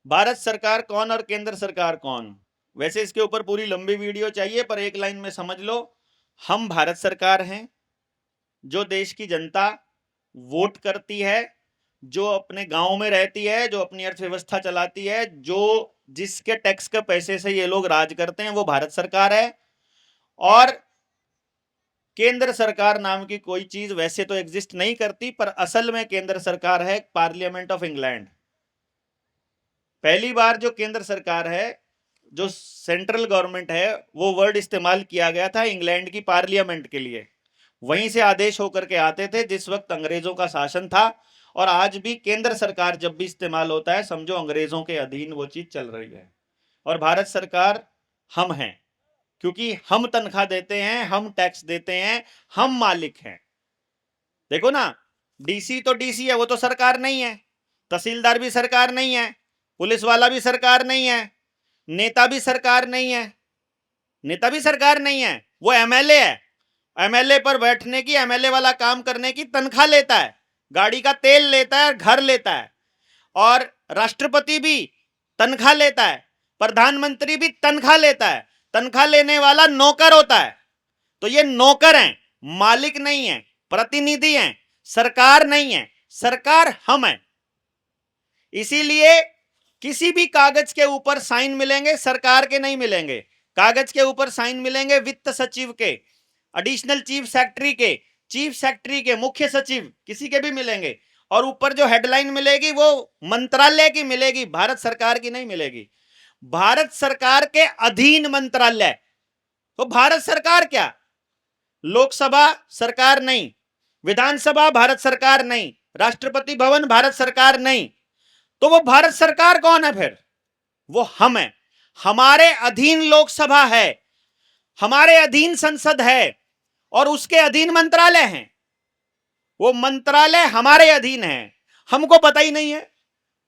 भारत सरकार कौन और केंद्र सरकार कौन? वैसे इसके ऊपर पूरी लंबी वीडियो चाहिए, पर एक लाइन में समझ लो। हम भारत सरकार हैं, जो देश की जनता वोट करती है, जो अपने गांव में रहती है, जो अपनी अर्थव्यवस्था चलाती है, जो जिसके टैक्स के पैसे से ये लोग राज करते हैं, वो भारत सरकार है। और केंद्र सरकार नाम की कोई चीज वैसे तो एग्जिस्ट नहीं करती, पर असल में केंद्र सरकार है पार्लियामेंट ऑफ इंग्लैंड। पहली बार जो केंद्र सरकार है, जो सेंट्रल गवर्नमेंट है, वो वर्ड इस्तेमाल किया गया था इंग्लैंड की पार्लियामेंट के लिए। वहीं से आदेश होकर के आते थे जिस वक्त अंग्रेजों का शासन था। और आज भी केंद्र सरकार जब भी इस्तेमाल होता है, समझो अंग्रेजों के अधीन वो चीज चल रही है। और भारत सरकार हम हैं, क्योंकि हम तनख्वाह देते हैं, हम टैक्स देते हैं, हम मालिक हैं। देखो ना, डीसी तो डीसी है, वो तो सरकार नहीं है। तहसीलदार भी सरकार नहीं है, पुलिस वाला भी सरकार नहीं है, नेता भी सरकार नहीं है। नेता भी सरकार नहीं है, वो एमएलए है। एमएलए पर बैठने की, एमएलए वाला काम करने की तनख्वाह लेता है, गाड़ी का तेल लेता है, घर लेता है। और राष्ट्रपति भी तनख्वाह लेता है, प्रधानमंत्री भी तनख्वाह लेता है। तनख्वाह लेने वाला नौकर होता है। तो ये नौकर हैं, मालिक नहीं है, प्रतिनिधि हैं, सरकार नहीं है। सरकार हम हैं। इसीलिए किसी भी कागज के ऊपर साइन मिलेंगे, सरकार के नहीं मिलेंगे। कागज के ऊपर साइन मिलेंगे वित्त सचिव के, एडिशनल चीफ सेक्रेटरी के, चीफ सेक्रेटरी के, मुख्य सचिव, किसी के भी मिलेंगे। और ऊपर जो हेडलाइन मिलेगी वो मंत्रालय की मिलेगी, भारत सरकार की नहीं मिलेगी। भारत सरकार के अधीन मंत्रालय। तो भारत सरकार क्या? लोकसभा सरकार नहीं, विधानसभा भारत सरकार नहीं, राष्ट्रपति भवन भारत सरकार नहीं। तो वो भारत सरकार कौन है फिर? वो हम हैं। हमारे अधीन लोकसभा है, हमारे अधीन संसद है, और उसके अधीन मंत्रालय हैं। वो मंत्रालय हमारे अधीन है, हमको पता ही नहीं है।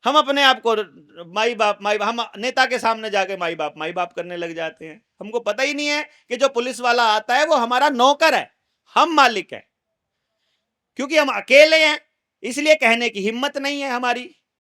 हम अपने आप को माई बाप हम नेता के सामने जाके माई बाप करने लग जाते हैं। हमको पता ही नहीं है कि जो पुलिस वाला आता है वो हमारा नौकर है, हम मालिक है। क्योंकि हम अकेले हैं, इसलिए कहने की हिम्मत नहीं है हमारी।